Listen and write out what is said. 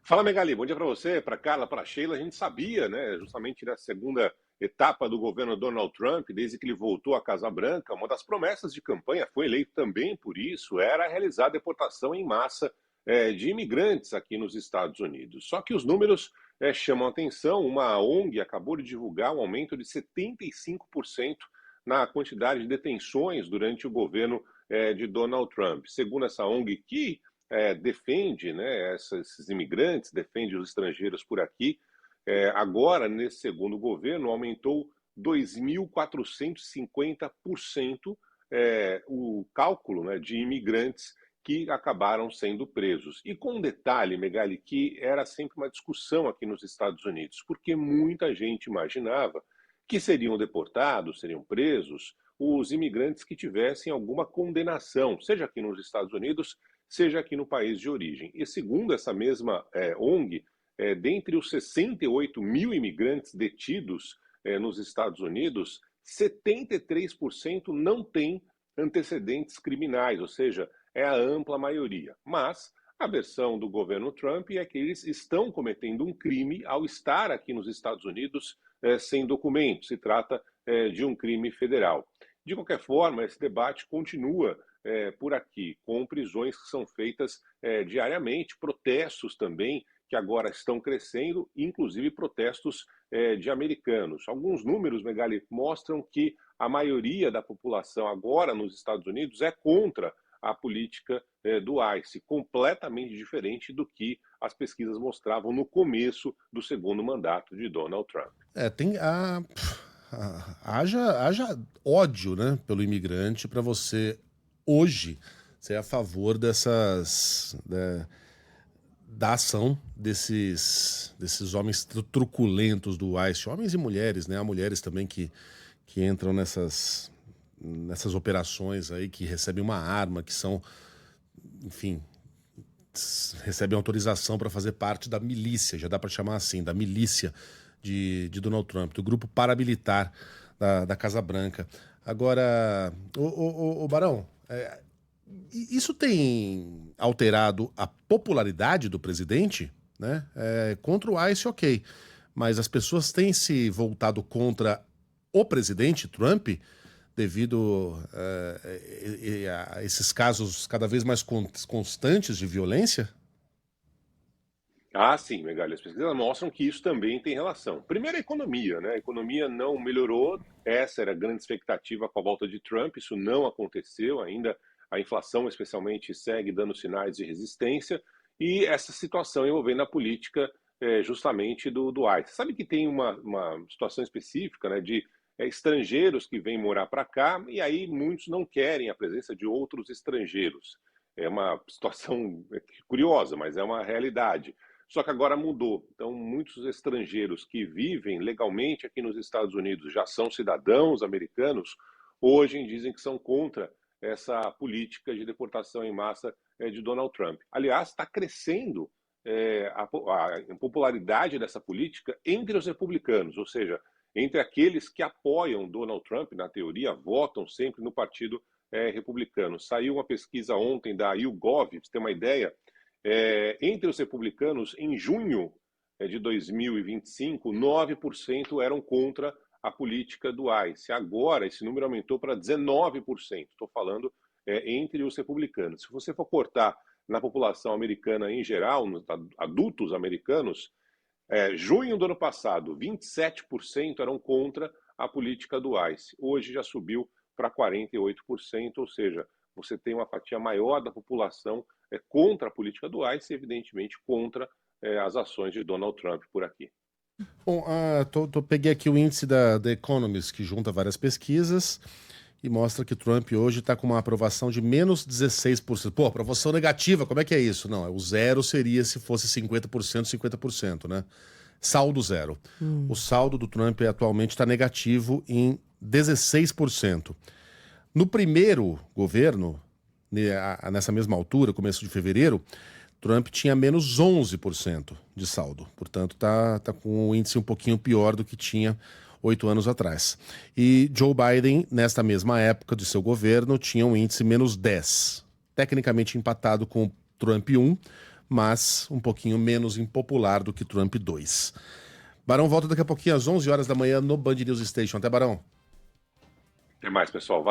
Fala, Megali, bom dia para você, para Carla, para Sheila. A gente sabia, né, justamente na segunda etapa do governo Donald Trump, desde que ele voltou à Casa Branca, uma das promessas de campanha, foi eleito também por isso, era realizar a deportação em massa de imigrantes aqui nos Estados Unidos. Só que os números chamam a atenção. Uma ONG acabou de divulgar um aumento de 75% na quantidade de detenções durante o governo de Donald Trump. Segundo essa ONG, que defende, né, esses imigrantes, defende os estrangeiros por aqui. Agora, nesse segundo governo, aumentou 2.450% o cálculo, né, de imigrantes que acabaram sendo presos. E com um detalhe, Megali, que era sempre uma discussão aqui nos Estados Unidos, porque muita gente imaginava que seriam deportados, seriam presos, os imigrantes que tivessem alguma condenação, seja aqui nos Estados Unidos, seja aqui no país de origem. E segundo essa mesma ONG, dentre os 68 mil imigrantes detidos nos Estados Unidos, 73% não têm antecedentes criminais, ou seja, é a ampla maioria. Mas a versão do governo Trump é que eles estão cometendo um crime ao estar aqui nos Estados Unidos sem documento. Se trata de um crime federal. De qualquer forma, esse debate continua por aqui, com prisões que são feitas diariamente, protestos também, que agora estão crescendo, inclusive protestos de americanos. Alguns números, Megali, mostram que a maioria da população agora nos Estados Unidos é contra a política do ICE, completamente diferente do que as pesquisas mostravam no começo do segundo mandato de Donald Trump. Tem haja ódio, né, pelo imigrante para você hoje ser a favor da ação desses homens truculentos do ICE, homens e mulheres, né? Há mulheres também que entram nessas operações aí, que recebem uma arma, que são, enfim, recebem autorização para fazer parte da milícia, já dá para chamar assim, da milícia de Donald Trump, do grupo paramilitar da Casa Branca. Agora, o Barão, isso tem alterado a popularidade do presidente, né? Contra o ICE, ok, mas as pessoas têm se voltado contra o presidente Trump devido a esses casos cada vez mais constantes de violência? Ah, sim, Megali, as pesquisas mostram que isso também tem relação. Primeiro, a economia, né? A economia não melhorou, essa era a grande expectativa com a volta de Trump, isso não aconteceu ainda. A inflação, especialmente, segue dando sinais de resistência, e essa situação envolvendo a política justamente do ICE. Sabe que tem uma situação específica, né, de estrangeiros que vêm morar para cá, e aí muitos não querem a presença de outros estrangeiros. É uma situação curiosa, mas é uma realidade. Só que agora mudou. Então, muitos estrangeiros que vivem legalmente aqui nos Estados Unidos, já são cidadãos americanos, hoje dizem que são contra essa política de deportação em massa de Donald Trump. Aliás, está crescendo a popularidade dessa política entre os republicanos, ou seja, entre aqueles que apoiam Donald Trump, na teoria, votam sempre no partido republicano. Saiu uma pesquisa ontem da YouGov, para você ter uma ideia, entre os republicanos, em junho de 2025, 9% eram contra a política do ICE. Agora, esse número aumentou para 19%. Estou falando entre os republicanos. Se você for cortar na população americana em geral, nos adultos americanos, junho do ano passado, 27% eram contra a política do ICE. Hoje já subiu para 48%, ou seja, você tem uma fatia maior da população contra a política do ICE e, evidentemente, contra as ações de Donald Trump por aqui. Bom, peguei aqui o índice da The Economist, que junta várias pesquisas e mostra que Trump hoje está com uma aprovação de menos 16%. Pô, aprovação negativa, como é que é isso? Não, o zero seria se fosse 50%, 50%, né? Saldo zero. O saldo do Trump atualmente está negativo em 16%. No primeiro governo, nessa mesma altura, começo de fevereiro, Trump tinha menos 11% de saldo. Portanto, tá com um índice um pouquinho pior do que tinha 8 anos atrás. E Joe Biden, nesta mesma época de seu governo, tinha um índice menos 10. Tecnicamente empatado com Trump 1, mas um pouquinho menos impopular do que Trump 2. Barão volta daqui a pouquinho às 11 horas da manhã no Band News Station. Até, Barão. Até mais, pessoal.